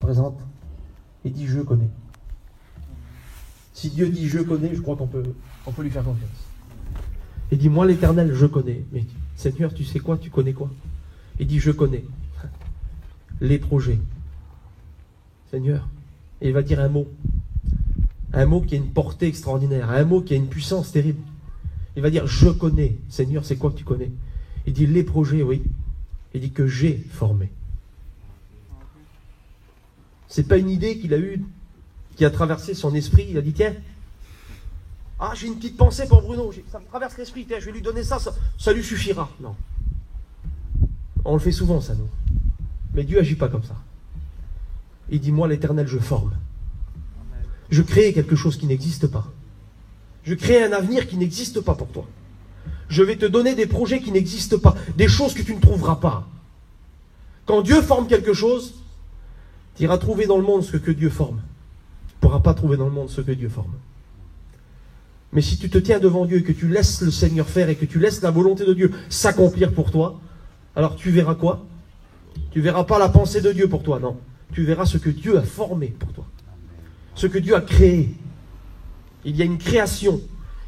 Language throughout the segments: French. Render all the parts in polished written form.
présente et dit je connais. Si Dieu dit je connais, je crois qu'on peut lui faire confiance. Il dit moi l'Éternel je connais. Mais Seigneur, tu sais quoi? Tu connais quoi? Il dit je connais les projets. Seigneur, et il va dire un mot qui a une portée extraordinaire, un mot qui a une puissance terrible. Il va dire je connais. Seigneur, c'est quoi que tu connais? Il dit les projets, oui. Il dit que j'ai formé. C'est pas une idée qu'il a eue, qui a traversé son esprit. Il a dit tiens, j'ai une petite pensée pour Bruno, ça me traverse l'esprit, tiens, je vais lui donner ça, ça lui suffira. Non. On le fait souvent ça, nous. Mais Dieu agit pas comme ça. Il dit moi l'Éternel je forme. Je crée quelque chose qui n'existe pas. Je crée un avenir qui n'existe pas pour toi. Je vais te donner des projets qui n'existent pas, des choses que tu ne trouveras pas. Quand Dieu forme quelque chose, tu iras trouver dans le monde ce que Dieu forme. Tu ne pourras pas trouver dans le monde ce que Dieu forme. Mais si tu te tiens devant Dieu et que tu laisses le Seigneur faire et que tu laisses la volonté de Dieu s'accomplir pour toi, alors tu verras quoi? Tu verras pas la pensée de Dieu pour toi, non. Tu verras ce que Dieu a formé pour toi. Ce que Dieu a créé. Il y a une création.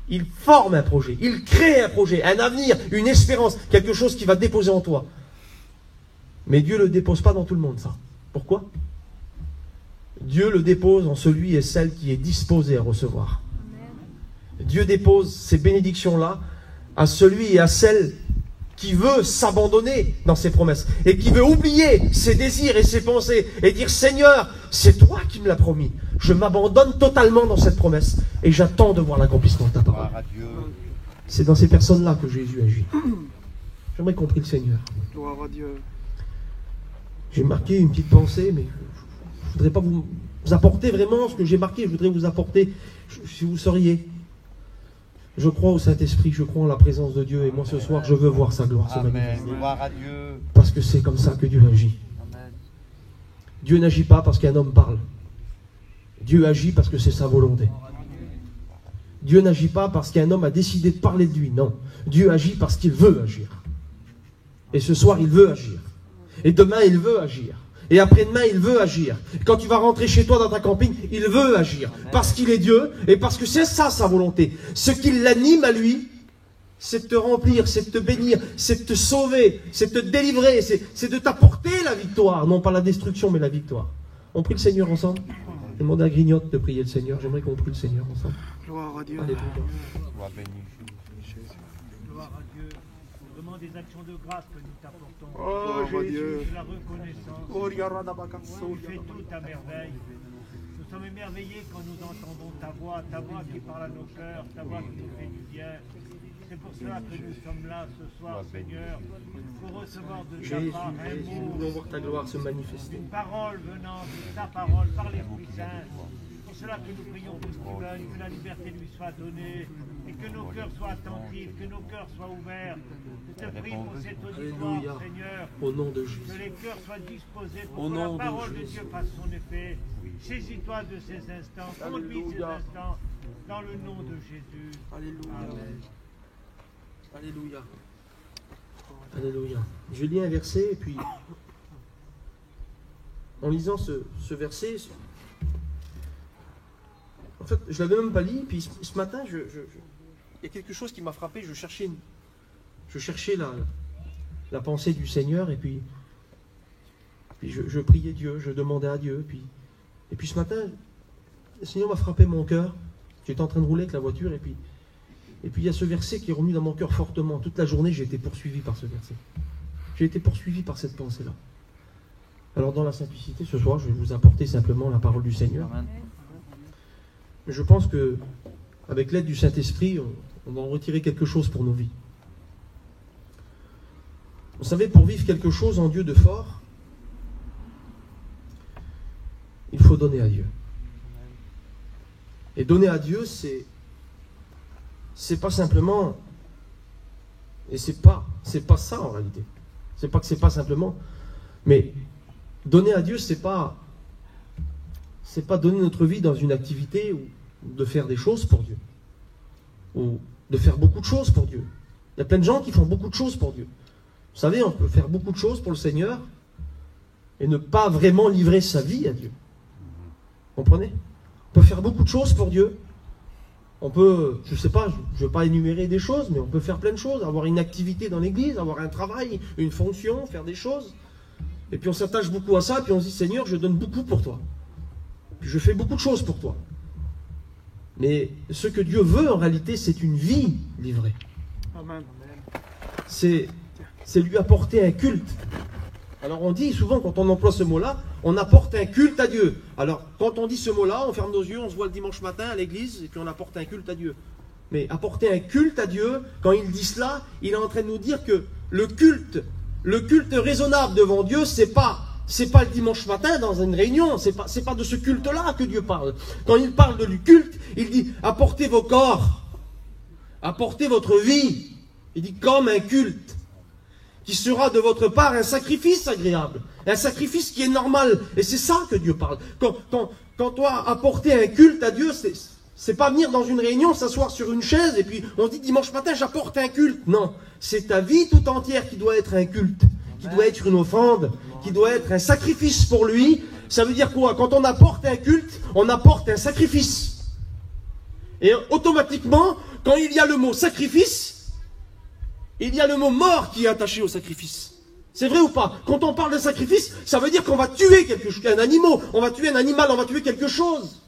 Il forme un projet. Il crée un projet, un avenir, une espérance, quelque chose qui va déposer en toi. Mais Dieu ne le dépose pas dans tout le monde, ça. Pourquoi? Dieu le dépose en celui et celle qui est disposé à recevoir. Dieu dépose ces bénédictions-là à celui et à celle qui veut s'abandonner dans ses promesses et qui veut oublier ses désirs et ses pensées et dire Seigneur, c'est toi qui me l'as promis. Je m'abandonne totalement dans cette promesse et j'attends de voir l'accomplissement de ta parole. C'est dans ces personnes-là que Jésus agit. J'aimerais qu'on prie le Seigneur. Gloire à Dieu. J'ai marqué une petite pensée, mais je ne voudrais pas vous apporter vraiment ce que j'ai marqué. Je voudrais vous apporter, si vous sauriez. Je crois au Saint-Esprit, je crois en la présence de Dieu. Et moi, ce soir, je veux voir sa gloire se manifester. Gloire à Dieu. Parce que c'est comme ça que Dieu agit. Amen. Dieu n'agit pas parce qu'un homme parle. Dieu agit parce que c'est sa volonté. Dieu n'agit pas parce qu'un homme a décidé de parler de lui. Non. Dieu agit parce qu'il veut agir. Et ce soir, il veut agir. Et demain, il veut agir. Et après-demain, il veut agir. Quand tu vas rentrer chez toi dans ta camping, il veut agir. Parce qu'il est Dieu et parce que c'est ça sa volonté. Ce qui l'anime à lui, c'est de te remplir, c'est de te bénir, c'est de te sauver, c'est de te délivrer, c'est de t'apporter la victoire. Non pas la destruction, mais la victoire. On prie le Seigneur ensemble. Je demande à Grignotte de prier le Seigneur. J'aimerais qu'on prie le Seigneur ensemble. Gloire à Dieu. Alléluia. Sois béni. Gloire à Dieu. On demande des actions de grâce que nous t'apportons. Oh Jésus. De la reconnaissance. Oh, Tu fais tout à merveille. Nous sommes émerveillés quand nous entendons ta voix qui parle à nos cœurs, ta voix qui nous fait du bien. C'est pour cela que nous sommes là ce soir, Seigneur, pour recevoir de ta Jésus, part un Jésus, nous mot, voulons voir ta gloire se manifester. une parole venant de ta parole par l'Esprit Saint. C'est pour cela que nous prions pour Steven, que la liberté lui soit donnée et que nos cœurs soient attentifs, que nos cœurs soient ouverts. Je te prie pour cet auditoire, Alléluia. Seigneur, Au nom de que Jésus. les cœurs soient disposés Au pour que nom la de parole de Jésus. Dieu fasse son effet. Saisis-toi de ces instants, conduis ces Alléluia. instants dans le nom de Jésus. Alléluia. Amen. Alléluia. Alléluia. Je lis un verset et puis en lisant ce verset, en fait, je l'avais même pas lu, puis ce matin, il y a quelque chose qui m'a frappé, je cherchais la pensée du Seigneur, et puis je priais Dieu, je demandais à Dieu, et puis ce matin, le Seigneur m'a frappé mon cœur. J'étais en train de rouler avec la voiture, et puis il y a ce verset qui est revenu dans mon cœur fortement. Toute la journée, j'ai été poursuivi par ce verset. J'ai été poursuivi par cette pensée-là. Alors dans la simplicité, ce soir, je vais vous apporter simplement la parole du Seigneur. Amen. Mais je pense que, avec l'aide du Saint-Esprit, on va en retirer quelque chose pour nos vies. Vous savez, pour vivre quelque chose en Dieu de fort, il faut donner à Dieu. Et donner à Dieu, c'est pas simplement, et c'est pas ça en réalité. C'est pas que c'est pas simplement, mais donner à Dieu, c'est pas donner notre vie dans une activité ou de faire des choses pour Dieu, ou de faire beaucoup de choses pour Dieu. Il y a plein de gens qui font beaucoup de choses pour Dieu. Vous savez, on peut faire beaucoup de choses pour le Seigneur, et ne pas vraiment livrer sa vie à Dieu. Comprenez? On peut faire beaucoup de choses pour Dieu. On peut, je ne sais pas, je ne veux pas énumérer des choses, mais on peut faire plein de choses, avoir une activité dans l'église, avoir un travail, une fonction, faire des choses. Et puis on s'attache beaucoup à ça, puis on se dit, Seigneur, je donne beaucoup pour toi. Puis je fais beaucoup de choses pour toi. Mais ce que Dieu veut en réalité, c'est une vie livrée. Amen. C'est lui apporter un culte. Alors on dit souvent, quand on emploie ce mot-là, on apporte un culte à Dieu. Alors quand on dit ce mot-là, on ferme nos yeux, on se voit le dimanche matin à l'église, et puis on apporte un culte à Dieu. Mais apporter un culte à Dieu, quand il dit cela, il est en train de nous dire que le culte raisonnable devant Dieu, c'est pas le dimanche matin dans une réunion, c'est pas de ce culte-là que Dieu parle. Quand il parle du culte, il dit apportez vos corps, apportez votre vie. Il dit comme un culte qui sera de votre part un sacrifice agréable, un sacrifice qui est normal. Et c'est ça que Dieu parle. Quand toi apporter un culte à Dieu, c'est pas venir dans une réunion, s'asseoir sur une chaise et puis on dit dimanche matin j'apporte un culte. Non, c'est ta vie tout entière qui doit être un culte, qui doit être une offrande, qui doit être un sacrifice pour lui. Ça veut dire quoi? Quand on apporte un culte, on apporte un sacrifice. Et automatiquement, quand il y a le mot sacrifice, il y a le mot mort qui est attaché au sacrifice. C'est vrai ou pas? Quand on parle de sacrifice, ça veut dire qu'on va tuer un animal, on va tuer un animal, on va tuer quelque chose.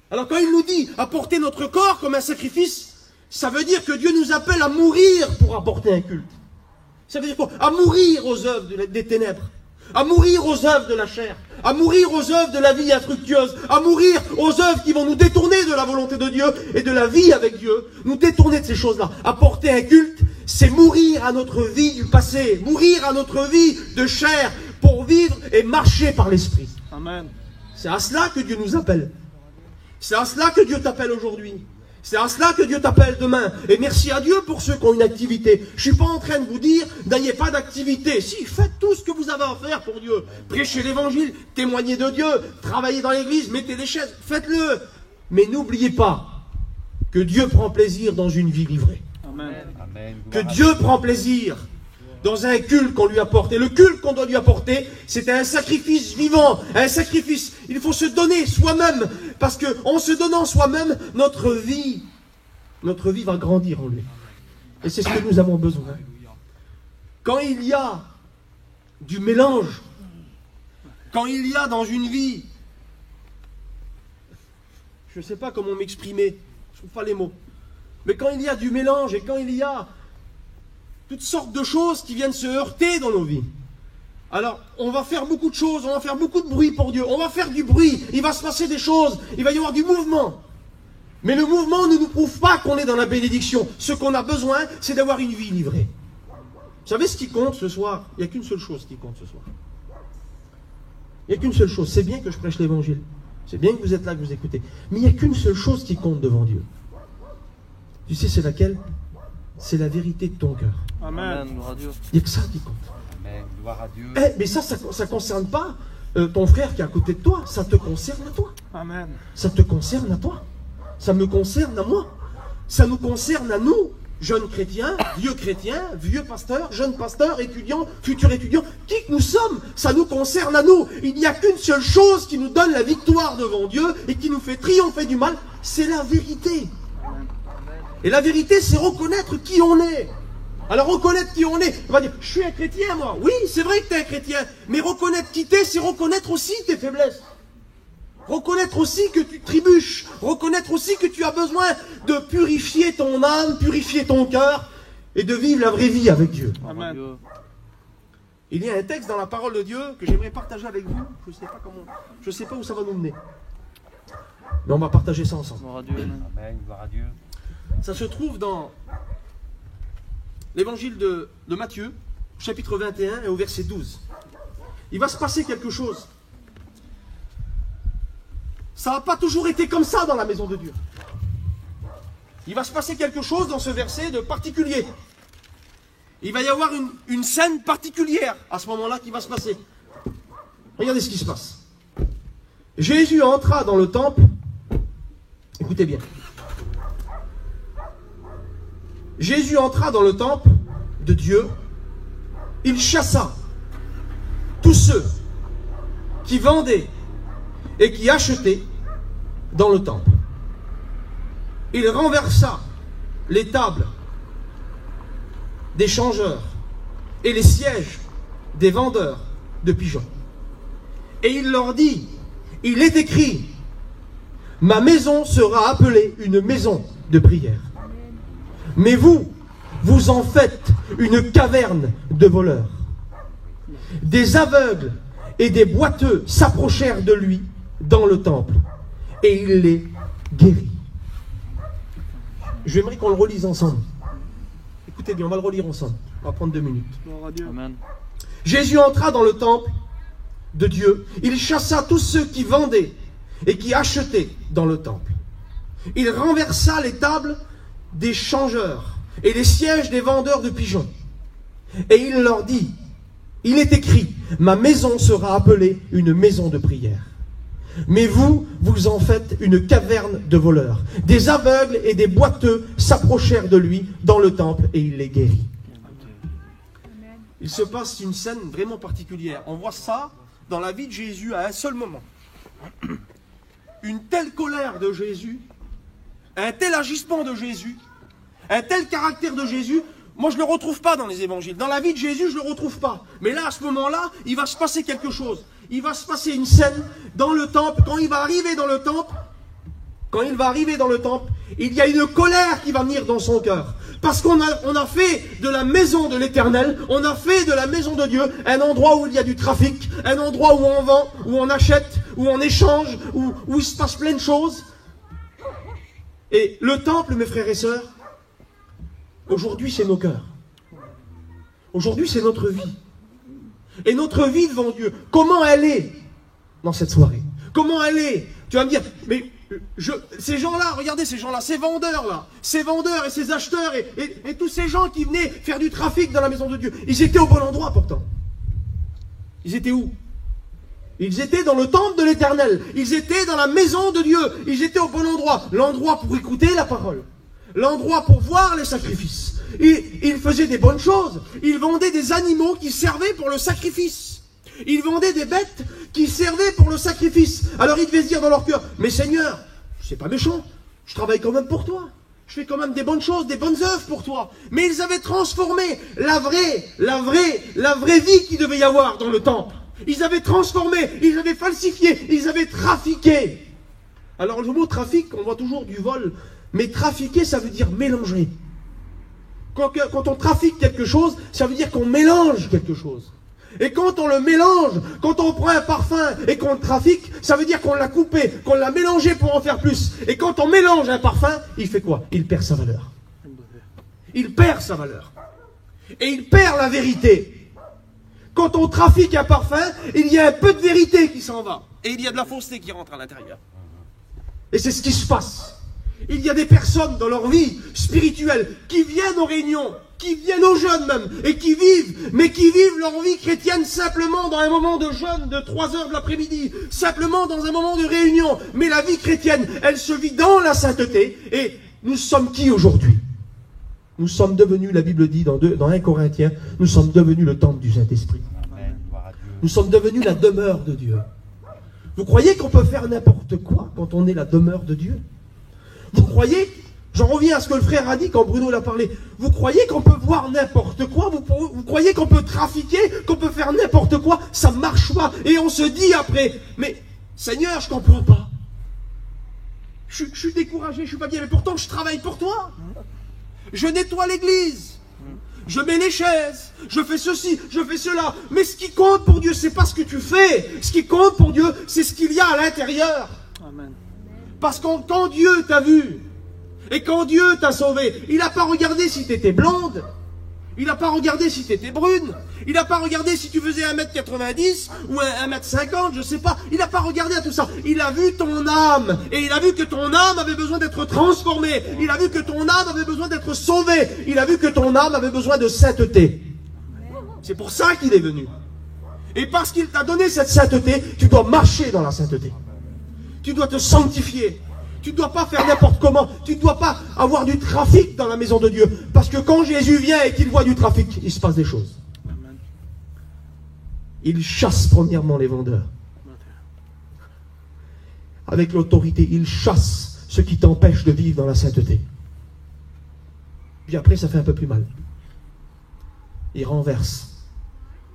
Alors quand il nous dit apporter notre corps comme un sacrifice, ça veut dire que Dieu nous appelle à mourir pour apporter un culte. Ça veut dire quoi? À mourir aux œuvres des ténèbres, à mourir aux œuvres de la chair, à mourir aux œuvres de la vie infructueuse, à mourir aux œuvres qui vont nous détourner de la volonté de Dieu et de la vie avec Dieu, nous détourner de ces choses-là. Apporter un culte, c'est mourir à notre vie du passé, mourir à notre vie de chair pour vivre et marcher par l'Esprit. Amen. C'est à cela que Dieu nous appelle. C'est à cela que Dieu t'appelle aujourd'hui. C'est à cela que Dieu t'appelle demain. Et merci à Dieu pour ceux qui ont une activité. Je ne suis pas en train de vous dire, n'ayez pas d'activité. Si, faites tout ce que vous avez à faire pour Dieu. Prêchez l'évangile, témoignez de Dieu, travaillez dans l'église, mettez des chaises, faites-le. Mais n'oubliez pas que Dieu prend plaisir dans une vie livrée. Amen. Que Dieu prend plaisir dans un culte qu'on lui apporte. Et le culte qu'on doit lui apporter, c'est un sacrifice vivant, un sacrifice. Il faut se donner soi-même, parce qu'en se donnant soi-même, notre vie va grandir en lui. Et c'est ce que nous avons besoin. Quand il y a du mélange, quand il y a dans une vie, je ne sais pas comment m'exprimer, je ne trouve pas les mots, mais quand il y a du mélange et quand il y a toutes sortes de choses qui viennent se heurter dans nos vies. Alors, on va faire beaucoup de choses, on va faire beaucoup de bruit pour Dieu, on va faire du bruit, il va se passer des choses, il va y avoir du mouvement. Mais le mouvement ne nous prouve pas qu'on est dans la bénédiction. Ce qu'on a besoin, c'est d'avoir une vie livrée. Vous savez ce qui compte ce soir? Il n'y a qu'une seule chose qui compte ce soir. Il n'y a qu'une seule chose. C'est bien que je prêche l'évangile. C'est bien que vous êtes là, que vous écoutez. Mais il n'y a qu'une seule chose qui compte devant Dieu. Tu sais, c'est laquelle? C'est la vérité de ton cœur. Amen. Gloire à Dieu. Il n'y a que ça qui compte. Amen. Gloire à Dieu. Mais ça ne concerne pas ton frère qui est à côté de toi. Ça te concerne à toi. Amen. Ça te concerne à toi. Ça me concerne à moi. Ça nous concerne à nous, jeunes chrétiens, vieux pasteurs, jeunes pasteurs, étudiants, futurs étudiants. Qui que nous sommes, ça nous concerne à nous. Il n'y a qu'une seule chose qui nous donne la victoire devant Dieu et qui nous fait triompher du mal, c'est la vérité. Et la vérité, c'est reconnaître qui on est. Alors reconnaître qui on est, on va dire, je suis un chrétien moi. Oui, c'est vrai que tu es un chrétien. Mais reconnaître qui t'es, c'est reconnaître aussi tes faiblesses. Reconnaître aussi que tu trébuches. Reconnaître aussi que tu as besoin de purifier ton âme, purifier ton cœur et de vivre la vraie vie avec Dieu. Amen. Il y a un texte dans la parole de Dieu que j'aimerais partager avec vous. Je ne sais pas où ça va nous mener. Mais on va partager ça ensemble. Gloire à Dieu. Amen. Gloire à Dieu. Ça se trouve dans l'évangile de Matthieu, chapitre 21 et au verset 12. Il va se passer quelque chose. Ça n'a pas toujours été comme ça dans la maison de Dieu. Il va se passer quelque chose dans ce verset de particulier. Il va y avoir une scène particulière à ce moment-là qui va se passer. Regardez ce qui se passe. Jésus entra dans le temple. Écoutez bien. Jésus entra dans le temple de Dieu. Il chassa tous ceux qui vendaient et qui achetaient dans le temple. Il renversa les tables des changeurs et les sièges des vendeurs de pigeons. Et il leur dit, il est écrit, ma maison sera appelée une maison de prière. Mais vous, vous en faites une caverne de voleurs. Des aveugles et des boiteux s'approchèrent de lui dans le temple, et il les guérit. J'aimerais qu'on le relise ensemble. Écoutez bien, on va le relire ensemble. On va prendre 2 minutes. Gloire à Dieu. Amen. Jésus entra dans le temple de Dieu. Il chassa tous ceux qui vendaient et qui achetaient dans le temple. Il renversa les tables des changeurs et les sièges des vendeurs de pigeons. Et il leur dit, il est écrit, ma maison sera appelée une maison de prière. Mais vous, vous en faites une caverne de voleurs. Des aveugles et des boiteux s'approchèrent de lui dans le temple et il les guérit. Il se passe une scène vraiment particulière. On voit ça dans la vie de Jésus à un seul moment. Une telle colère de Jésus, un tel agissement de Jésus, un tel caractère de Jésus, moi je ne le retrouve pas dans les évangiles. Dans la vie de Jésus, je ne le retrouve pas. Mais là, à ce moment-là, il va se passer quelque chose. Il va se passer une scène dans le temple. Quand il va arriver dans le temple, il y a une colère qui va venir dans son cœur. Parce qu'on a fait de la maison de l'Éternel, on a fait de la maison de Dieu un endroit où il y a du trafic, un endroit où on vend, où on achète, où on échange, où il se passe plein de choses. Et le temple, mes frères et sœurs, aujourd'hui c'est nos cœurs. Aujourd'hui c'est notre vie. Et notre vie devant Dieu, comment elle est dans cette soirée? Comment elle est? Tu vas me dire, mais ces gens-là, regardez ces gens-là, ces vendeurs-là, ces vendeurs et ces acheteurs et tous ces gens qui venaient faire du trafic dans la maison de Dieu, ils étaient au bon endroit pourtant. Ils étaient où? Ils étaient dans le temple de l'Éternel. Ils étaient dans la maison de Dieu. Ils étaient au bon endroit. L'endroit pour écouter la parole. L'endroit pour voir les sacrifices. Ils faisaient des bonnes choses. Ils vendaient des animaux qui servaient pour le sacrifice. Ils vendaient des bêtes qui servaient pour le sacrifice. Alors ils devaient se dire dans leur cœur, mais Seigneur, c'est pas méchant, je travaille quand même pour toi. Je fais quand même des bonnes choses, des bonnes œuvres pour toi. Mais ils avaient transformé la vraie vie qu'il devait y avoir dans le temple. Ils avaient transformé, ils avaient falsifié, ils avaient trafiqué. Alors le mot trafic, on voit toujours du vol, mais trafiquer, ça veut dire mélanger. Quand on trafique quelque chose, ça veut dire qu'on mélange quelque chose. Et quand on le mélange, quand on prend un parfum et qu'on le trafique, ça veut dire qu'on l'a coupé, qu'on l'a mélangé pour en faire plus. Et quand on mélange un parfum, il fait quoi? Il perd sa valeur. Il perd sa valeur. Et il perd la vérité. Quand on trafique un parfum, il y a un peu de vérité qui s'en va. Et il y a de la fausseté qui rentre à l'intérieur. Et c'est ce qui se passe. Il y a des personnes dans leur vie spirituelle qui viennent aux réunions, qui viennent aux jeûnes même, et qui vivent, mais qui vivent leur vie chrétienne simplement dans un moment de jeûne de 3 heures de l'après-midi, simplement dans un moment de réunion. Mais la vie chrétienne, elle se vit dans la sainteté. Et nous sommes qui aujourd'hui? Nous sommes devenus, la Bible dit dans 1 Corinthiens, nous sommes devenus le temple du Saint-Esprit. Nous sommes devenus la demeure de Dieu. Vous croyez qu'on peut faire n'importe quoi quand on est la demeure de Dieu? Vous croyez, j'en reviens à ce que le frère a dit quand Bruno l'a parlé, vous croyez qu'on peut voir n'importe quoi? Vous croyez qu'on peut trafiquer, qu'on peut faire n'importe quoi? Ça ne marche pas. Et on se dit après, mais Seigneur, je ne comprends pas. Je suis découragé, je ne suis pas bien, mais pourtant je travaille pour toi. Je nettoie l'église. Je mets les chaises, je fais ceci, je fais cela. Mais ce qui compte pour Dieu, c'est pas ce que tu fais. Ce qui compte pour Dieu, c'est ce qu'il y a à l'intérieur. Amen. Parce que quand Dieu t'a vu, et quand Dieu t'a sauvé, il n'a pas regardé si tu étais blonde, il n'a pas regardé si tu étais brune, il n'a pas regardé si tu faisais 1m90 ou 1m50, je sais pas. Il n'a pas regardé à tout ça. Il a vu ton âme, et il a vu que ton âme avait besoin d'être transformée. Il a vu que ton âme avait besoin d'être sauvée. Il a vu que ton âme avait besoin de sainteté. C'est pour ça qu'il est venu. Et parce qu'il t'a donné cette sainteté, tu dois marcher dans la sainteté. Tu dois te sanctifier. Tu ne dois pas faire n'importe comment. Tu ne dois pas avoir du trafic dans la maison de Dieu. Parce que quand Jésus vient et qu'il voit du trafic, il se passe des choses. Il chasse premièrement les vendeurs. avec l'autorité. Il chasse ce qui t'empêche de vivre dans la sainteté. Puis après, ça fait un peu plus mal. Il renverse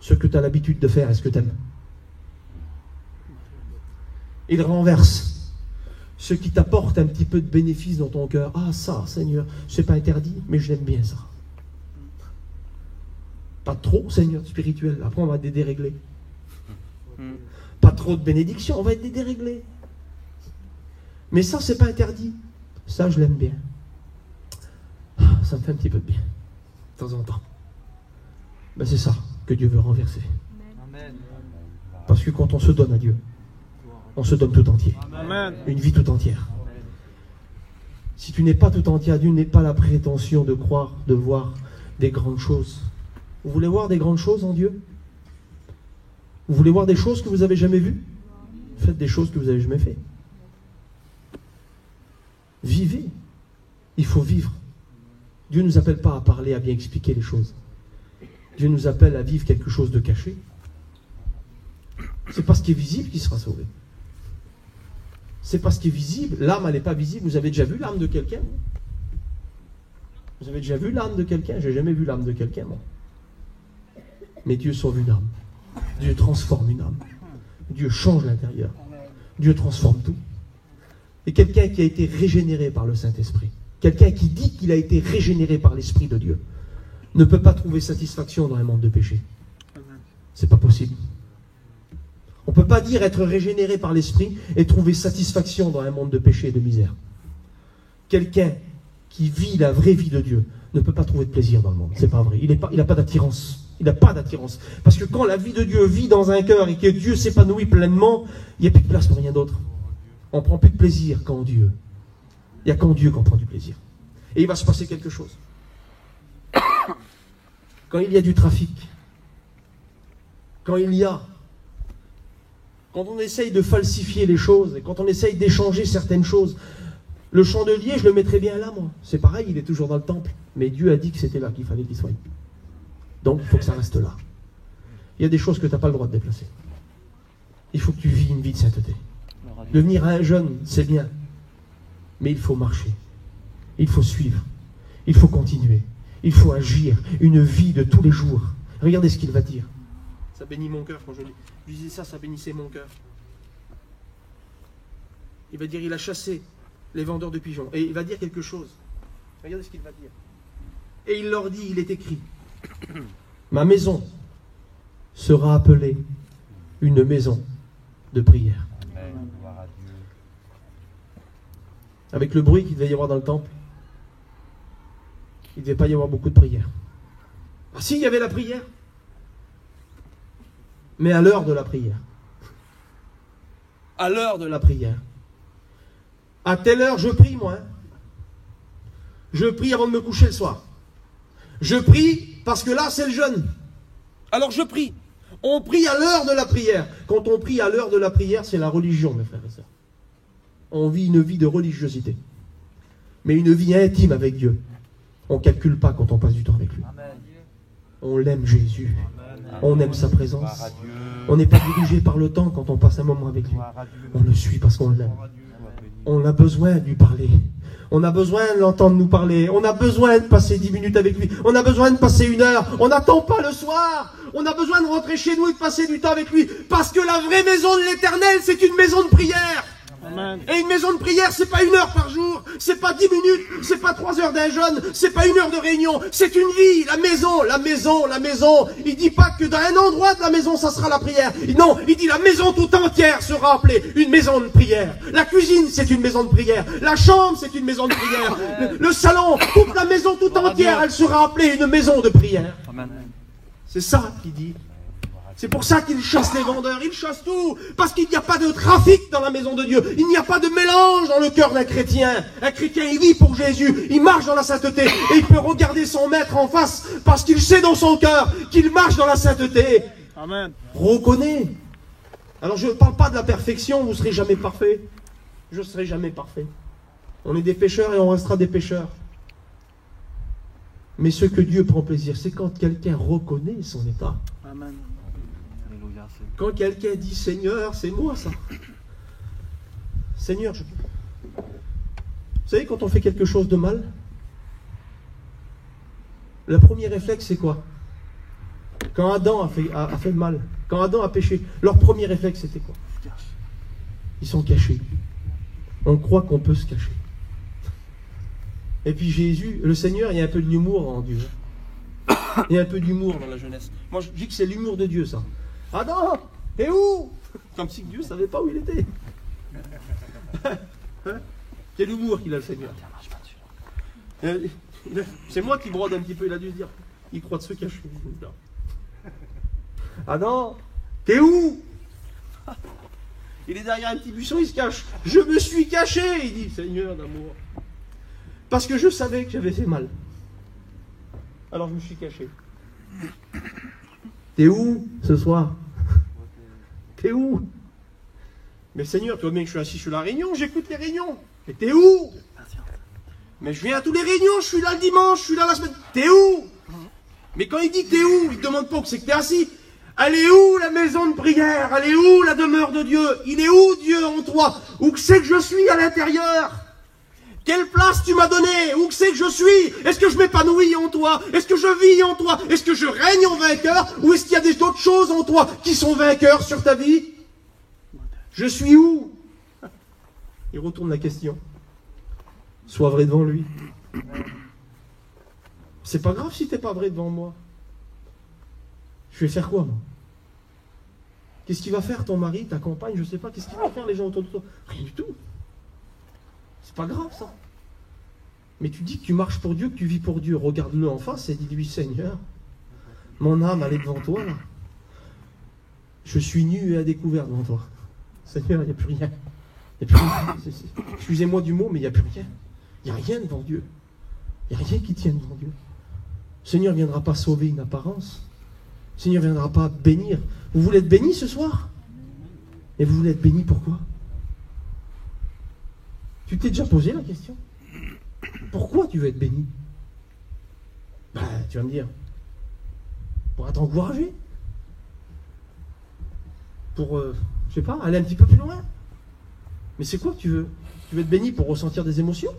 ce que tu as l'habitude de faire et ce que tu aimes. Il renverse ce qui t'apporte un petit peu de bénéfice dans ton cœur. Ah, ça, Seigneur, c'est pas interdit, mais je l'aime bien ça. Pas trop, Seigneur, spirituel. Après, on va être des déréglés. Pas trop de bénédiction, on va être des déréglés. Mais ça, c'est pas interdit. Ça, je l'aime bien. Ça me fait un petit peu de bien, de temps en temps. Ben, c'est ça que Dieu veut renverser. Amen. Parce que quand on se donne à Dieu, on se donne tout entier. Amen. Une vie tout entière. Si tu n'es pas tout entier à Dieu, n'aie pas la prétention de croire, de voir des grandes choses. Vous voulez voir des grandes choses en Dieu? Vous voulez voir des choses que vous n'avez jamais vues? Faites des choses que vous n'avez jamais faites. Vivez. Il faut vivre. Dieu ne nous appelle pas à parler, à bien expliquer les choses. Dieu nous appelle à vivre quelque chose de caché. C'est pas ce qui est visible qui sera sauvé. C'est pas ce qui est visible. L'âme, elle n'est pas visible. Vous avez déjà vu l'âme de quelqu'un? Vous avez déjà vu l'âme de quelqu'un? J'ai jamais vu l'âme de quelqu'un, moi. Mais Dieu sauve une âme. Dieu transforme une âme. Dieu change l'intérieur. Dieu transforme tout. Et quelqu'un qui a été régénéré par le Saint-Esprit, quelqu'un qui dit qu'il a été régénéré par l'Esprit de Dieu, ne peut pas trouver satisfaction dans un monde de péché. C'est pas possible. On ne peut pas dire être régénéré par l'Esprit et trouver satisfaction dans un monde de péché et de misère. Quelqu'un qui vit la vraie vie de Dieu ne peut pas trouver de plaisir dans le monde. C'est pas vrai. Il n'a pas d'attirance. Il n'a pas d'attirance. Parce que quand la vie de Dieu vit dans un cœur et que Dieu s'épanouit pleinement, il n'y a plus de place pour rien d'autre. On ne prend plus de plaisir qu'en Dieu. Il n'y a qu'en Dieu qu'on prend du plaisir. Et il va se passer quelque chose. Quand il y a du trafic, quand on essaye de falsifier les choses, et quand on essaye d'échanger certaines choses, le chandelier, je le mettrais bien là, moi. C'est pareil, il est toujours dans le temple. Mais Dieu a dit que c'était là qu'il fallait qu'il soit. Donc, il faut que ça reste là. Il y a des choses que tu n'as pas le droit de déplacer. Il faut que tu vis une vie de sainteté. Devenir un jeune, c'est bien. Mais il faut marcher. Il faut suivre. Il faut continuer. Il faut agir. Une vie de tous les jours. Regardez ce qu'il va dire. Ça bénit mon cœur quand je disais ça, ça bénissait mon cœur. Il va dire, il a chassé les vendeurs de pigeons. Et il va dire quelque chose. Regardez ce qu'il va dire. Et il leur dit, il est écrit, ma maison sera appelée une maison de prière. Amen. Gloire à Dieu. Avec le bruit qu'il devait y avoir dans le temple, il ne devait pas y avoir beaucoup de prières. Ah si, il y avait la prière. Mais à l'heure de la prière. À l'heure de la prière. À telle heure, je prie, moi. Je prie avant de me coucher le soir. Je prie parce que là, c'est le jeûne. Alors je prie. On prie à l'heure de la prière. Quand on prie à l'heure de la prière, c'est la religion, mes frères et sœurs. On vit une vie de religiosité. Mais une vie intime avec Dieu. On ne calcule pas quand on passe du temps avec lui. Amen. On l'aime Jésus. Amen. On aime sa présence. Gloire à Dieu. On n'est pas dirigé par le temps quand on passe un moment avec lui. Gloire à Dieu. On le suit parce qu'on l'aime. Gloire à Dieu. Sois béni. On a besoin de lui parler. On a besoin de l'entendre nous parler. On a besoin de passer 10 minutes avec lui. On a besoin de passer 1 heure. On n'attend pas le soir. On a besoin de rentrer chez nous et de passer du temps avec lui. Parce que la vraie maison de l'Éternel, c'est une maison de prière. Amen. Et une maison de prière, c'est pas 1 heure par jour, c'est pas 10 minutes, c'est pas 3 heures d'un jeûne, c'est pas 1 heure de réunion, c'est une vie, la maison, la maison, la maison. Il dit pas que dans un endroit de la maison, ça sera la prière. Non, il dit la maison tout entière sera appelée une maison de prière. La cuisine, c'est une maison de prière. La chambre, c'est une maison de prière. Le salon, toute la maison tout entière, elle sera appelée une maison de prière. Amen. C'est ça qu'il dit. C'est pour ça qu'il chasse les vendeurs, il chasse tout, parce qu'il n'y a pas de trafic dans la maison de Dieu, il n'y a pas de mélange dans le cœur d'un chrétien. Un chrétien, il vit pour Jésus, il marche dans la sainteté, et il peut regarder son maître en face, parce qu'il sait dans son cœur qu'il marche dans la sainteté. Amen. Reconnaît. Alors je ne parle pas de la perfection, vous ne serez jamais parfait. Je ne serai jamais parfait. On est des pécheurs et on restera des pécheurs. Mais ce que Dieu prend plaisir, c'est quand quelqu'un reconnaît son état. Amen. Alléluia. Quand quelqu'un dit Seigneur, c'est moi ça. Seigneur, vous savez, quand on fait quelque chose de mal, le premier réflexe, c'est quoi? Quand Adam a fait le mal, quand Adam a péché, leur premier réflexe, c'était quoi? Ils sont cachés. On croit qu'on peut se cacher. Et puis Jésus, le Seigneur, il y a un peu de l'humour en Dieu. Il y a un peu d'humour dans la jeunesse. Moi, je dis que c'est l'humour de Dieu, ça. Adam, t'es où? Comme si Dieu ne savait pas où il était. Quel humour qu'il a, le Seigneur. C'est moi qui brode un petit peu, il a dû se dire. Il croit de se cacher. Adam, t'es où? Il est derrière un petit buisson, il se cache. Je me suis caché, il dit, Seigneur d'amour. Parce que je savais que j'avais fait mal. Alors je me suis caché. T'es où ce soir? T'es où? Mais Seigneur, tu vois bien que je suis assis sur la réunion, j'écoute les réunions. Mais t'es où? Mais je viens à tous les réunions, je suis là le dimanche, je suis là la semaine. T'es où? Mais quand il dit t'es où, il ne demande pas que c'est que t'es assis. Elle est où la maison de prière? Elle est où la demeure de Dieu? Il est où Dieu en toi? Où que c'est que je suis à l'intérieur? Quelle place tu m'as donnée? Où que c'est que je suis? Est-ce que je m'épanouis en toi? Est-ce que je vis en toi? Est-ce que je règne en vainqueur? Ou est-ce qu'il y a d'autres choses en toi qui sont vainqueurs sur ta vie? Je suis où? Il retourne la question. Sois vrai devant lui. C'est pas grave si t'es pas vrai devant moi. Je vais faire quoi, moi? Qu'est-ce qu'il va faire ton mari, ta compagne, je sais pas, qu'est-ce qu'ils vont faire les gens autour de toi? Rien du tout. C'est pas grave ça. Mais tu dis que tu marches pour Dieu, que tu vis pour Dieu. Regarde-le en face et dis-lui, Seigneur, mon âme, elle est devant toi là. Je suis nu et à découvert devant toi. Seigneur, il n'y a plus rien. Il n'y a plus rien. Excusez-moi du mot, mais il n'y a plus rien. Il n'y a rien devant Dieu. Il n'y a rien qui tienne devant Dieu. Le Seigneur ne viendra pas sauver une apparence. Le Seigneur ne viendra pas bénir. Vous voulez être béni ce soir? Et vous voulez être béni pourquoi? Tu t'es déjà posé la question? Pourquoi tu veux être béni? Tu vas me dire, pour être encouragé? Pour, je sais pas, aller un petit peu plus loin? Mais c'est quoi que tu veux? Tu veux être béni pour ressentir des émotions?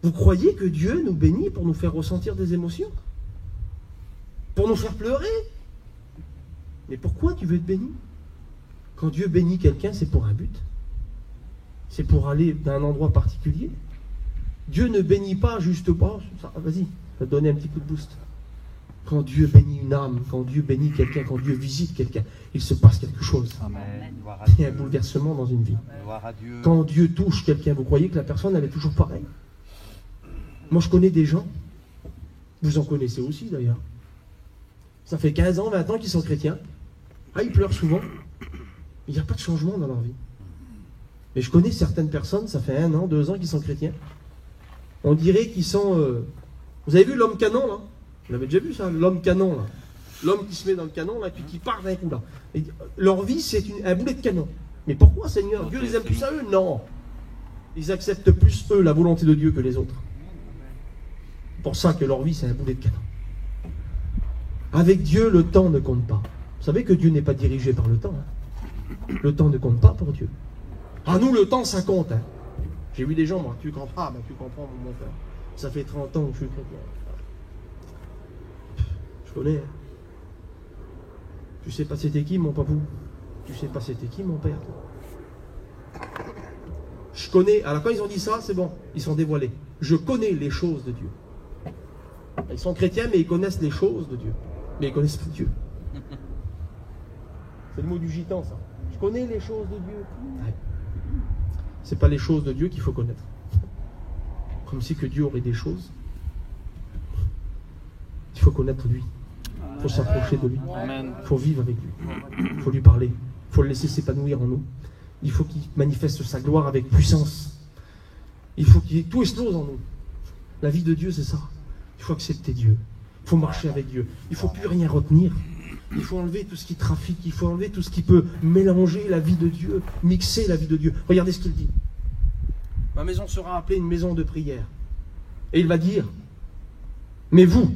Vous croyez que Dieu nous bénit pour nous faire ressentir des émotions? Pour nous faire pleurer? Mais pourquoi tu veux être béni? Quand Dieu bénit quelqu'un, c'est pour un but. C'est pour aller dans un endroit particulier. Dieu ne bénit pas juste pas. Vas-y, va te donner un petit coup de boost. Quand Dieu bénit une âme, quand Dieu bénit quelqu'un, quand Dieu visite quelqu'un, il se passe quelque chose. Amen. Il y a un bouleversement dans une vie. Gloire à Dieu. Quand Dieu touche quelqu'un, vous croyez que la personne, elle est toujours pareille? Moi, je connais des gens, vous en connaissez aussi d'ailleurs. Ça fait 15 ans, 20 ans qu'ils sont chrétiens. Ils pleurent souvent. Il n'y a pas de changement dans leur vie. Mais je connais certaines personnes, ça fait 1 an, 2 ans qu'ils sont chrétiens. On dirait qu'ils sont... Vous avez vu l'homme canon, là? Vous l'avez déjà vu, ça? L'homme canon, là. L'homme qui se met dans le canon, là, puis qui part d'un coup, là. Et leur vie, c'est un boulet de canon. Mais pourquoi, Seigneur? Dieu les aime plus à eux? Non. Ils acceptent plus, eux, la volonté de Dieu que les autres. C'est pour ça que leur vie, c'est un boulet de canon. Avec Dieu, le temps ne compte pas. Vous savez que Dieu n'est pas dirigé par le temps. Hein? Le temps ne compte pas pour Dieu. Ah, nous, le temps, ça compte. Hein? J'ai vu des gens, moi, tu comprends, tu comprends, mon frère. Ça fait 30 ans que je suis chrétien. Je connais. Hein? Tu sais pas c'était qui, mon papou? Tu sais pas c'était qui, mon père? Je connais. Alors, quand ils ont dit ça, c'est bon. Ils sont dévoilés. Je connais les choses de Dieu. Ils sont chrétiens, mais ils connaissent les choses de Dieu. Mais ils ne connaissent pas Dieu. C'est le mot du gitan, ça. Je connais les choses de Dieu. Ouais. C'est pas les choses de Dieu qu'il faut connaître. Comme si que Dieu aurait des choses. Il faut connaître lui. Il faut s'approcher de lui. Il faut vivre avec lui. Il faut lui parler. Il faut le laisser s'épanouir en nous. Il faut qu'il manifeste sa gloire avec puissance. Il faut qu'il tout explose en nous. La vie de Dieu, c'est ça. Il faut accepter Dieu. Il faut marcher avec Dieu. Il ne faut plus rien retenir. Il faut enlever tout ce qui trafique. Il faut enlever tout ce qui peut mélanger la vie de Dieu, mixer la vie de Dieu. Regardez ce qu'il dit. Ma maison sera appelée une maison de prière. Et il va dire, mais vous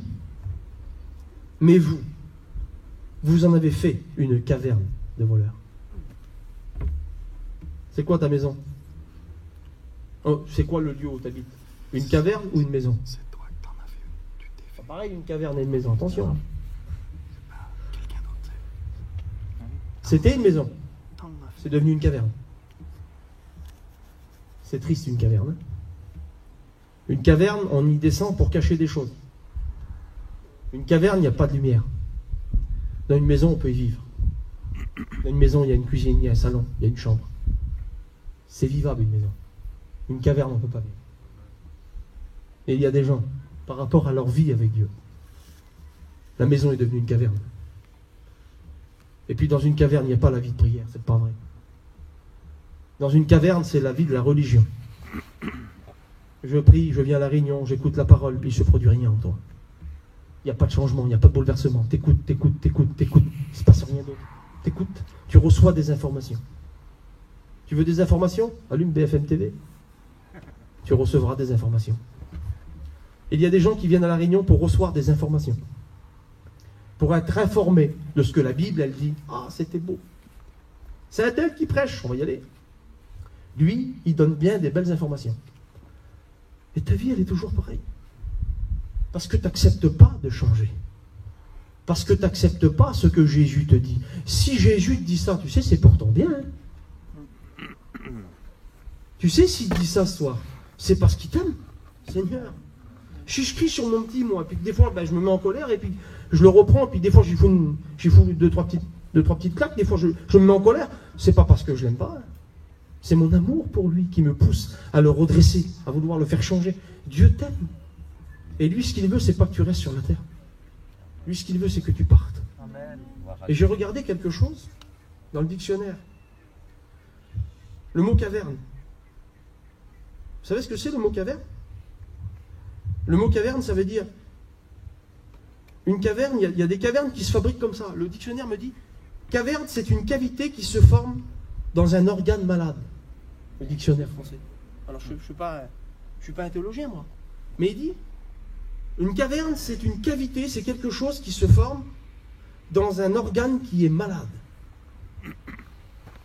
en avez fait une caverne de voleurs. C'est quoi ta maison? Oh, c'est quoi le lieu où tu habites? Une caverne ou une maison? C'est toi que t'en as fait une. Tu t'es fait Pareil, une caverne et une maison, attention. quelqu'un d'autre. C'était une maison, T'en as fait. c'est devenu une caverne. C'est triste une caverne. Hein. Une caverne, on y descend pour cacher des choses. Une caverne, il n'y a pas de lumière. Dans une maison, on peut y vivre. Dans une maison, il y a une cuisine, il y a un salon, il y a une chambre. C'est vivable une maison. Une caverne, on ne peut pas vivre. Et il y a des gens, par rapport à leur vie avec Dieu, la maison est devenue une caverne. Et puis dans une caverne, il n'y a pas la vie de prière, c'est pas vrai. Dans une caverne, c'est la vie de la religion. Je prie, je viens à la réunion, j'écoute la parole, puis il ne se produit rien en toi. Il n'y a pas de changement, il n'y a pas de bouleversement. T'écoutes, t'écoutes, t'écoutes, t'écoutes. Il ne se passe rien d'autre. T'écoutes, tu reçois des informations. Tu veux des informations? Allume BFM TV. Tu recevras des informations. Il y a des gens qui viennent à la réunion pour recevoir des informations. Pour être informés de ce que la Bible, elle dit. Ah, c'était beau. C'est un tel qui prêche, on va y aller. Lui, il donne bien des belles informations. Et ta vie, elle est toujours pareille. Parce que tu n'acceptes pas de changer. Parce que tu n'acceptes pas ce que Jésus te dit. Si Jésus te dit ça, tu sais, c'est pour ton bien. Hein. Tu sais, s'il te dit ça ce soir, c'est parce qu'il t'aime, Seigneur. Je crie sur mon petit, moi, puis des fois, je me mets en colère, et puis je le reprends, puis des fois, j'y fous deux, trois petites claques, des fois, je me mets en colère. C'est pas parce que je l'aime pas. Hein. C'est mon amour pour lui qui me pousse à le redresser, à vouloir le faire changer. Dieu t'aime. Et lui, ce qu'il veut, c'est pas que tu restes sur la terre. Lui, ce qu'il veut, c'est que tu partes. Amen. Et j'ai regardé quelque chose dans le dictionnaire. Le mot caverne. Vous savez ce que c'est le mot caverne? Le mot caverne, ça veut dire une caverne. Il y a des cavernes qui se fabriquent comme ça. Le dictionnaire me dit caverne, c'est une cavité qui se forme dans un organe malade. Le dictionnaire français. Alors je ne suis pas un théologien, moi. Mais il dit une caverne, c'est une cavité, c'est quelque chose qui se forme dans un organe qui est malade.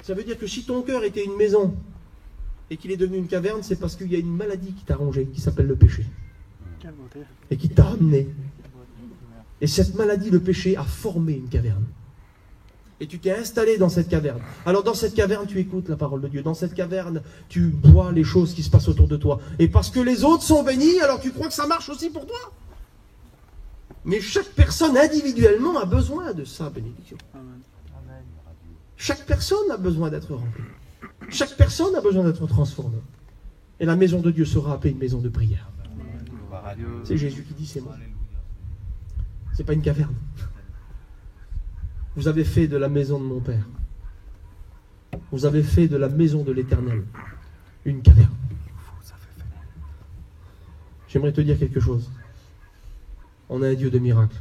Ça veut dire que si ton cœur était une maison et qu'il est devenu une caverne, c'est parce qu'il y a une maladie qui t'a rongé, qui s'appelle le péché. Et qui t'a amené. Et cette maladie, le péché, a formé une caverne. Et tu t'es installé dans cette caverne. Alors dans cette caverne, tu écoutes la parole de Dieu. Dans cette caverne, tu vois les choses qui se passent autour de toi. Et parce que les autres sont bénis, alors tu crois que ça marche aussi pour toi. Mais chaque personne individuellement a besoin de sa bénédiction. Chaque personne a besoin d'être remplie. Chaque personne a besoin d'être transformée. Et la maison de Dieu sera appelée une maison de prière. C'est Jésus qui dit c'est moi. C'est pas une caverne. Vous avez fait de la maison de mon Père. Vous avez fait de la maison de l'Éternel une caverne. J'aimerais te dire quelque chose. On a un Dieu de miracles.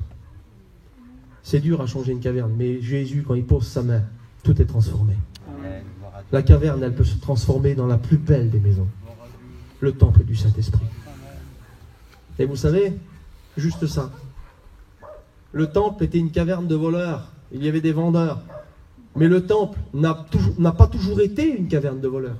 C'est dur à changer une caverne, mais Jésus, quand il pose sa main, tout est transformé. La caverne, elle peut se transformer dans la plus belle des maisons. Le temple du Saint-Esprit. Et vous savez, juste ça. Le temple était une caverne de voleurs. Il y avait des vendeurs. Mais le temple n'a pas toujours été une caverne de voleurs.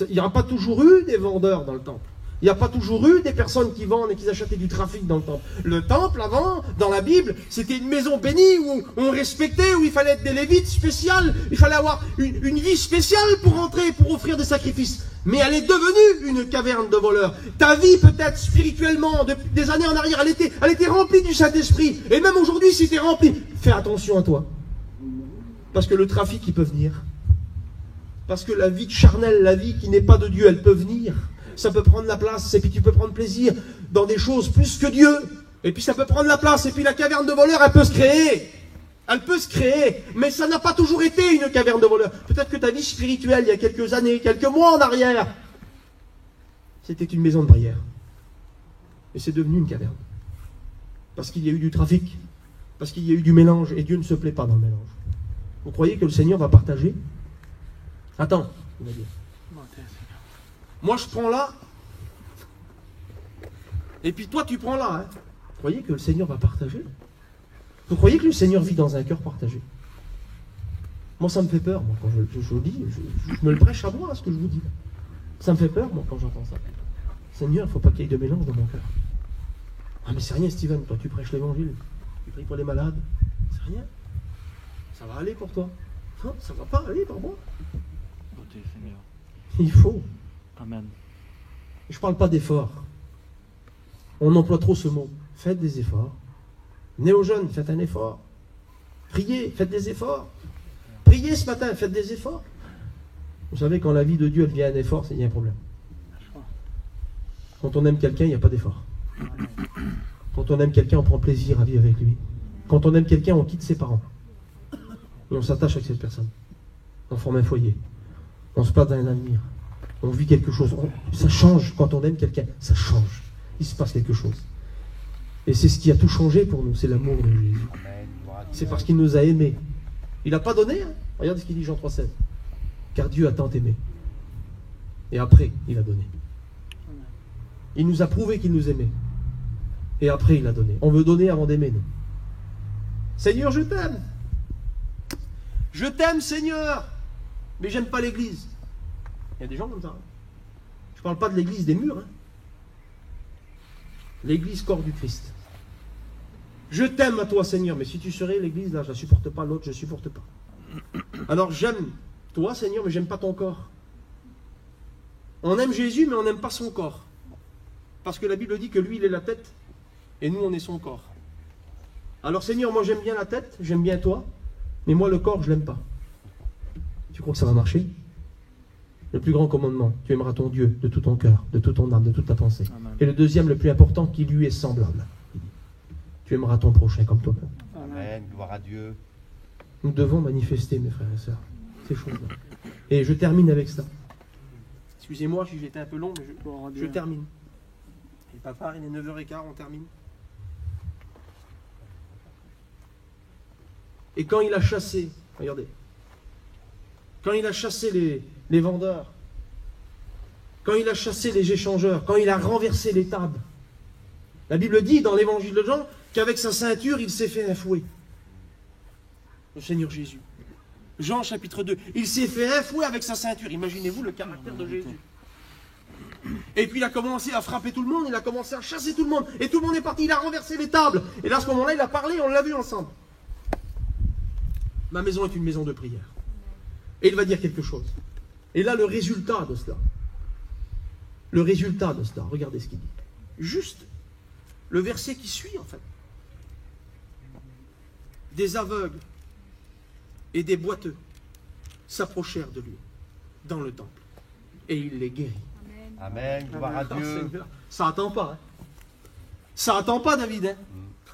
Il n'y aura pas toujours eu des vendeurs dans le temple. Il n'y a pas toujours eu des personnes qui vendent et qui achetaient du trafic dans le temple. Le temple, avant, dans la Bible, c'était une maison bénie où on respectait, où il fallait être des lévites spéciales. Il fallait avoir une vie spéciale pour entrer, pour offrir des sacrifices. Mais elle est devenue une caverne de voleurs. Ta vie, peut-être spirituellement, depuis des années en arrière, elle était remplie du Saint-Esprit. Et même aujourd'hui, si tu es rempli, fais attention à toi. Parce que le trafic, il peut venir. Parce que la vie charnelle, la vie qui n'est pas de Dieu, elle peut venir. Ça peut prendre la place, et puis tu peux prendre plaisir dans des choses plus que Dieu. Et puis ça peut prendre la place, et puis la caverne de voleurs, elle peut se créer. Elle peut se créer, mais ça n'a pas toujours été une caverne de voleurs. Peut-être que ta vie spirituelle, il y a quelques années, quelques mois en arrière, c'était une maison de prière. Et c'est devenu une caverne. Parce qu'il y a eu du trafic, parce qu'il y a eu du mélange, et Dieu ne se plaît pas dans le mélange. Vous croyez que le Seigneur va partager? Attends, il va dire. Moi je prends là, et puis toi tu prends là. Hein. Vous croyez que le Seigneur va partager? Vous croyez que le Seigneur vit dans un cœur partagé? Moi, ça me fait peur, moi, quand je le dis. Je me le prêche à moi, ce que je vous dis. Ça me fait peur, moi, quand j'entends ça. Seigneur, il ne faut pas qu'il y ait de mélange dans mon cœur. Ah, mais c'est rien, Steven, toi, tu prêches l'évangile. Tu pries pour les malades. C'est rien. Ça va aller pour toi. Non, ça ne va pas aller pour moi. Beauté, Seigneur. Il faut. Amen. Je ne parle pas d'efforts. On emploie trop ce mot. Faites des efforts. Néo-jeunes, faites un effort. Priez, faites des efforts. Priez ce matin, faites des efforts. Vous savez, quand la vie de Dieu devient un effort, il y a un problème. Quand on aime quelqu'un, il n'y a pas d'effort. Quand on aime quelqu'un, on prend plaisir à vivre avec lui. Quand on aime quelqu'un, on quitte ses parents. Et on s'attache avec cette personne. On forme un foyer. On se place dans un avenir. On vit quelque chose. Ça change quand on aime quelqu'un. Ça change. Il se passe quelque chose. Et c'est ce qui a tout changé pour nous. C'est l'amour de Jésus. C'est parce qu'il nous a aimés. Il n'a pas donné. Hein. Regardez ce qu'il dit Jean 3,16. Car Dieu a tant aimé. Et après, il a donné. Il nous a prouvé qu'il nous aimait. Et après, il a donné. On veut donner avant d'aimer, nous. Seigneur, je t'aime. Je t'aime, Seigneur. Mais j'aime pas l'église. Il y a des gens comme ça. Hein. Je ne parle pas de l'église des murs. Hein. L'église corps du Christ. Je t'aime à toi, Seigneur. Mais si tu serais l'église, là, je ne la supporte pas. L'autre, je ne supporte pas. Alors j'aime toi, Seigneur, mais j'aime pas ton corps. On aime Jésus, mais on n'aime pas son corps. Parce que la Bible dit que lui, il est la tête, et nous, on est son corps. Alors Seigneur, moi j'aime bien la tête, j'aime bien toi, mais moi le corps, je l'aime pas. Tu crois que ça va marcher? Le plus grand commandement, tu aimeras ton Dieu de tout ton cœur, de toute ton âme, de toute ta pensée. Amen. Et le deuxième, le plus important, qui lui est semblable. Tu aimeras ton prochain comme toi-même. Amen, gloire à Dieu. Nous devons manifester, mes frères et sœurs, ces choses-là. Et je termine avec ça. Excusez-moi si j'étais un peu long, mais je termine. Et papa, il est 9h15, on termine. Et quand il a chassé, regardez, quand il a chassé les vendeurs, quand il a chassé les échangeurs, quand il a renversé les tables, la Bible dit dans l'évangile de Jean qu'avec sa ceinture, il s'est fait un fouet. Le Seigneur Jésus. Jean chapitre 2. Il s'est fait un fouet avec sa ceinture. Imaginez-vous le caractère de Jésus. Et puis il a commencé à frapper tout le monde, il a commencé à chasser tout le monde. Et tout le monde est parti, il a renversé les tables. Et là, à ce moment-là, il a parlé, on l'a vu ensemble. Ma maison est une maison de prière. Et il va dire quelque chose. Et là, le résultat de cela. Regardez ce qu'il dit. Juste le verset qui suit, en fait. Des aveugles et des boiteux s'approchèrent de lui dans le temple. Et il les guérit. Amen, gloire à Dieu. Ça attend pas. Hein. Ça attend pas, David.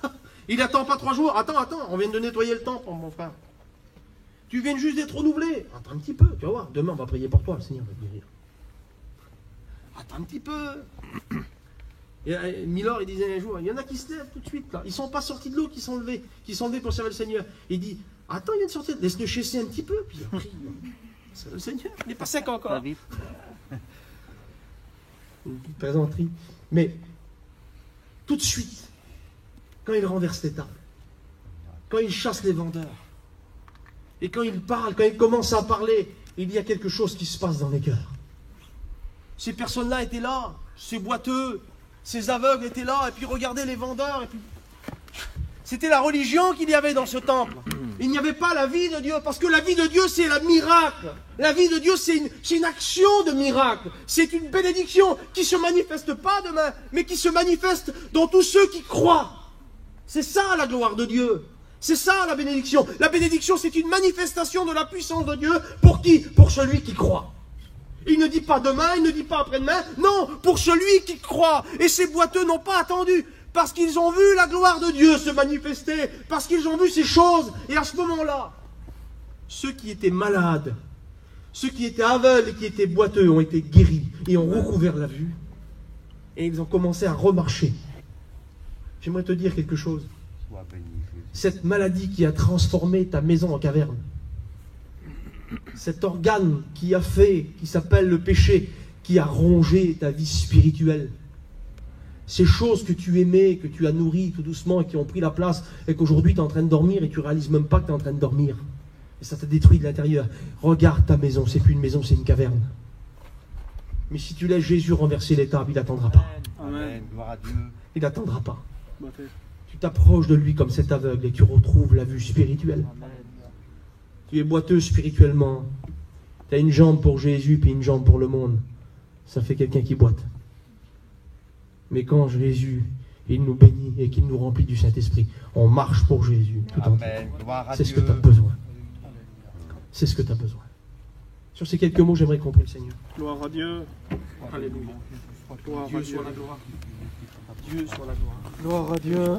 Hein. Il attend pas 3 jours. Attends, on vient de nettoyer le temple, mon frère. Tu viens juste d'être renouvelé. Attends un petit peu, tu vas voir. Demain, on va prier pour toi, le Seigneur va te guérir. Attends un petit peu. Et Milord, il disait un jour, il y en a qui se lèvent tout de suite. Là. Ils ne sont pas sortis de l'eau, qui sont levés pour servir le Seigneur. Il dit, attends, il vient de sortir, laisse-le chasser un petit peu. Puis il prie. C'est le Seigneur, il n'est pas sec encore. Une petite plaisanterie. Mais tout de suite, quand il renverse les tables, quand il chasse les vendeurs, et quand il parle, quand il commence à parler, il y a quelque chose qui se passe dans les cœurs. Ces personnes-là étaient là, ces boiteux, ces aveugles étaient là, et puis regardez les vendeurs, et puis... C'était la religion qu'il y avait dans ce temple. Il n'y avait pas la vie de Dieu, parce que la vie de Dieu, c'est le miracle. La vie de Dieu, c'est une action de miracle. C'est une bénédiction qui ne se manifeste pas demain, mais qui se manifeste dans tous ceux qui croient. C'est ça la gloire de Dieu. C'est ça la bénédiction. La bénédiction, c'est une manifestation de la puissance de Dieu. Pour qui? Pour celui qui croit. Il ne dit pas demain, il ne dit pas après-demain. Non, pour celui qui croit. Et ces boiteux n'ont pas attendu. Parce qu'ils ont vu la gloire de Dieu se manifester. Parce qu'ils ont vu ces choses. Et à ce moment-là, ceux qui étaient malades, ceux qui étaient aveugles et qui étaient boiteux ont été guéris et ont recouvert la vue. Et ils ont commencé à remarcher. J'aimerais te dire quelque chose. Cette maladie qui a transformé ta maison en caverne, cet organe qui s'appelle le péché, qui a rongé ta vie spirituelle, ces choses que tu aimais, que tu as nourries tout doucement et qui ont pris la place et qu'aujourd'hui tu es en train de dormir et tu ne réalises même pas que tu es en train de dormir. Et ça t'a détruit de l'intérieur. Regarde ta maison, c'est plus une maison, c'est une caverne. Mais si tu laisses Jésus renverser les tables, il n'attendra pas. Amen. Gloire à Dieu. Il n'attendra pas. Tu t'approches de lui comme cet aveugle et tu retrouves la vue spirituelle. Tu es boiteux spirituellement. Tu as une jambe pour Jésus puis une jambe pour le monde. Ça fait quelqu'un qui boite. Mais quand Jésus, il nous bénit et qu'il nous remplit du Saint-Esprit, on marche pour Jésus tout entier. Amen. Gloire à C'est ce que Dieu. tu as besoin. C'est ce que tu as besoin. Sur ces quelques mots, j'aimerais qu'on prie le Seigneur. Gloire à Dieu. Alléluia. Gloire à Dieu. Dieu soit la gloire. Dieu soit la gloire. Gloire à Dieu.